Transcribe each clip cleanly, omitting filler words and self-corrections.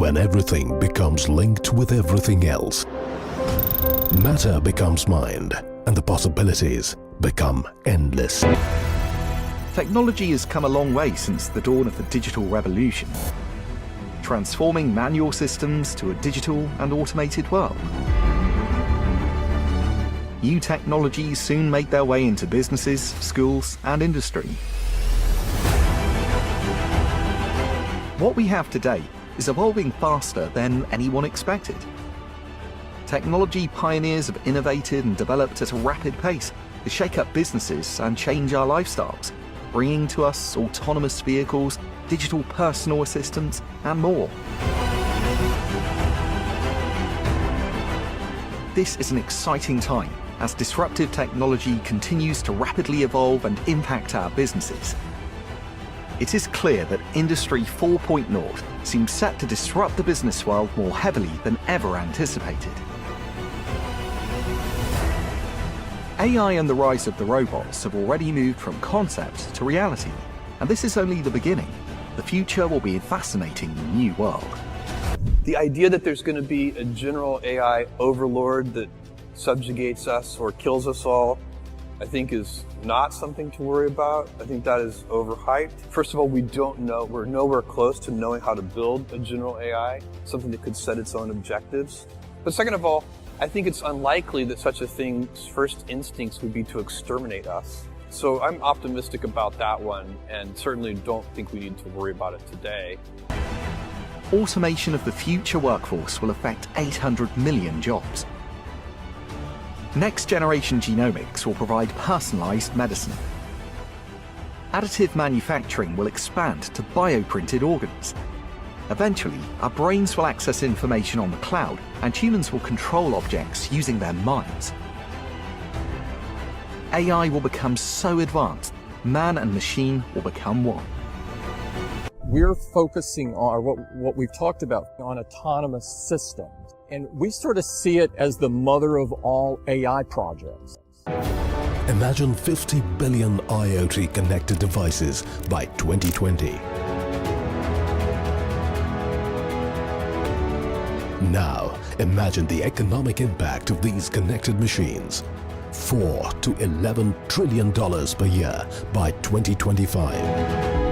when everything becomes linked with everything else. Matter becomes mind, and the possibilities become endless. Technology has come a long way since the dawn of the digital revolution, transforming manual systems to a digital and automated world. New technologies soon make their way into businesses, schools, and industry. What we have today is evolving faster than anyone expected. Technology pioneers have innovated and developed at a rapid pace to shake up businesses and change our lifestyles, bringing to us autonomous vehicles, digital personal assistants, and more. This is an exciting time as disruptive technology continues to rapidly evolve and impact our businesses. It is clear that Industry 4.0 seems set to disrupt the business world more heavily than ever anticipated. AI and the rise of the robots have already moved from concept to reality, and this is only the beginning. The future will be a fascinating new world. The idea that there's going to be a general AI overlord that subjugates us or kills us all, I think is not something to worry about. I think that is overhyped. First of all, we don't know, we're nowhere close to knowing how to build a general AI, something that could set its own objectives. But second of all, I think it's unlikely that such a thing's first instincts would be to exterminate us. So I'm optimistic about that one, and certainly don't think we need to worry about it today. Automation of the future workforce will affect 800 million jobs. Next-generation genomics will provide personalized medicine. Additive manufacturing will expand to bioprinted organs. Eventually, our brains will access information on the cloud, and humans will control objects using their minds. AI will become so advanced, man and machine will become one. We're focusing on what we've talked about on autonomous systems. And we sort of see it as the mother of all AI projects. Imagine 50 billion IoT connected devices by 2020. Now, imagine the economic impact of these connected machines. $4 to $11 trillion per year by 2025.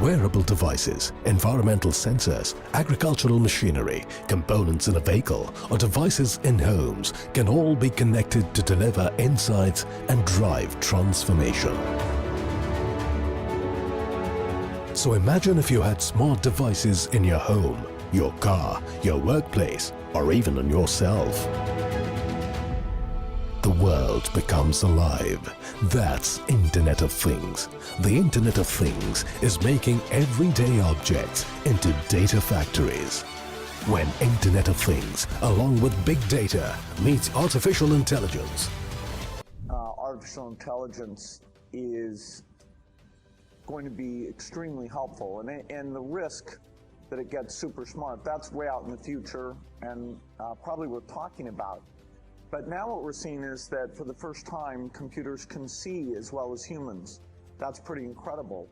Wearable devices, environmental sensors, agricultural machinery, components in a vehicle, or devices in homes can all be connected to deliver insights and drive transformation. So imagine if you had smart devices in your home, your car, your workplace, or even on yourself. The world becomes alive. That's Internet of Things. The Internet of Things is making everyday objects into data factories. When Internet of Things, along with big data, meets artificial intelligence. Artificial intelligence is going to be extremely helpful, and the risk that it gets super smart, that's way out in the future, and probably worth talking about. But now what we're seeing is that for the first time, computers can see as well as humans. That's pretty incredible.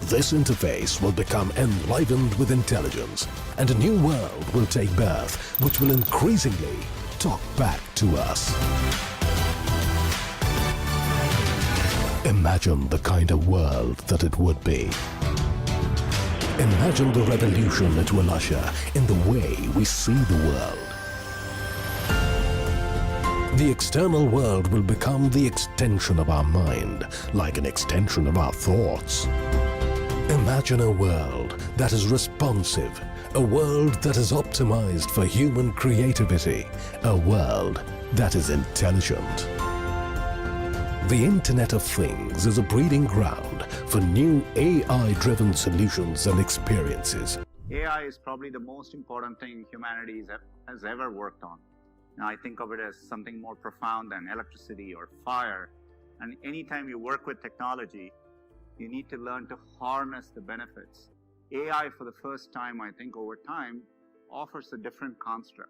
This interface will become enlivened with intelligence, and a new world will take birth, which will increasingly talk back to us. Imagine the kind of world that it would be. Imagine the revolution it will usher in the way we see the world. The external world will become the extension of our mind, like an extension of our thoughts. Imagine a world that is responsive, a world that is optimized for human creativity, a world that is intelligent. The Internet of Things is a breeding ground for new AI-driven solutions and experiences. AI is probably the most important thing humanity has ever worked on. Now, I think of it as something more profound than electricity or fire. And anytime you work with technology, you need to learn to harness the benefits. AI, for the first time, I think over time, offers a different construct.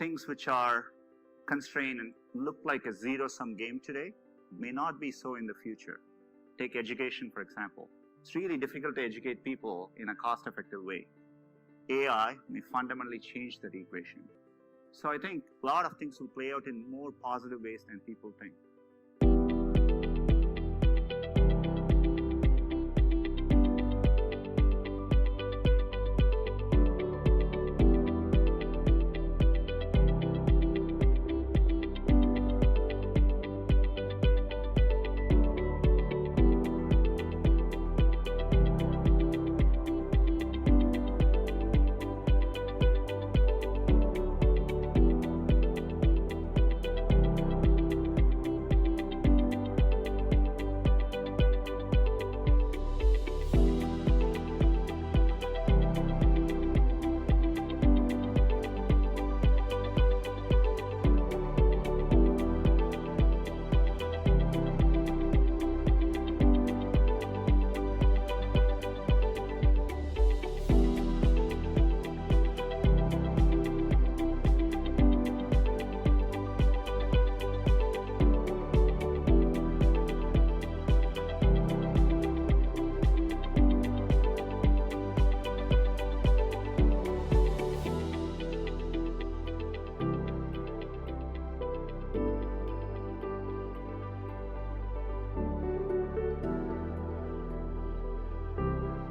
Things which are constrained and look like a zero-sum game today may not be so in the future. Take education, for example. It's really difficult to educate people in a cost-effective way. AI may fundamentally change that equation. So I think a lot of things will play out in more positive ways than people think.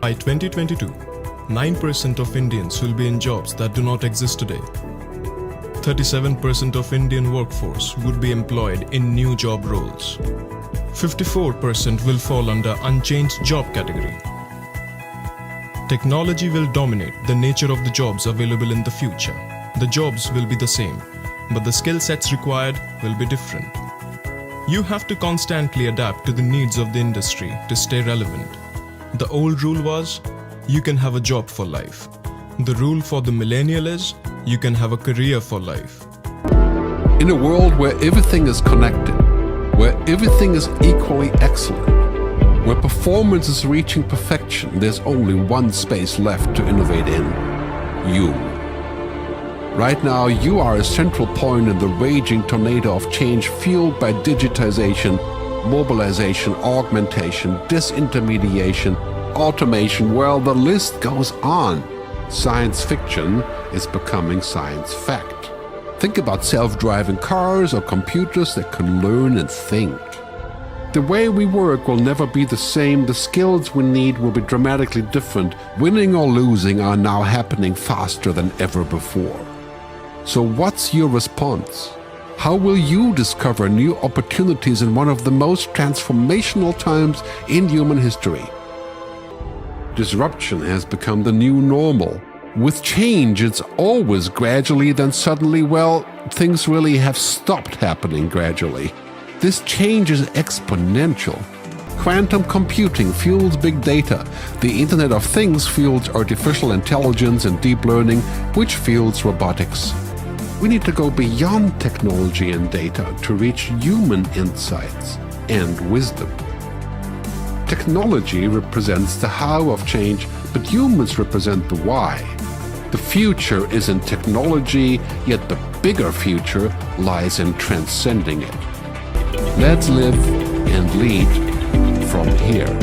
By 2022, 9% of Indians will be in jobs that do not exist today. 37% of Indian workforce would be employed in new job roles. 54% will fall under unchanged job category. Technology will dominate the nature of the jobs available in the future. The jobs will be the same, but the skill sets required will be different. You have to constantly adapt to the needs of the industry to stay relevant. The old rule was, you can have a job for life. The rule for the millennial is, you can have a career for life. In a world where everything is connected, where everything is equally excellent, where performance is reaching perfection, there's only one space left to innovate in: you. Right now, you are a central point in the raging tornado of change fueled by digitization, mobilization, augmentation, disintermediation, automation. Well, the list goes on. Science fiction is becoming science fact. Think about self-driving cars or computers that can learn and think. The way we work will never be the same. The skills we need will be dramatically different. Winning or losing are now happening faster than ever before. So what's your response? How will you discover new opportunities in one of the most transformational times in human history? Disruption has become the new normal. With change, it's always gradually, then suddenly, well, things really have stopped happening gradually. This change is exponential. Quantum computing fuels big data. The Internet of Things fuels artificial intelligence and deep learning, which fuels robotics. We need to go beyond technology and data to reach human insights and wisdom. Technology represents the how of change, but humans represent the why. The future is in technology, yet the bigger future lies in transcending it. Let's live and lead from here.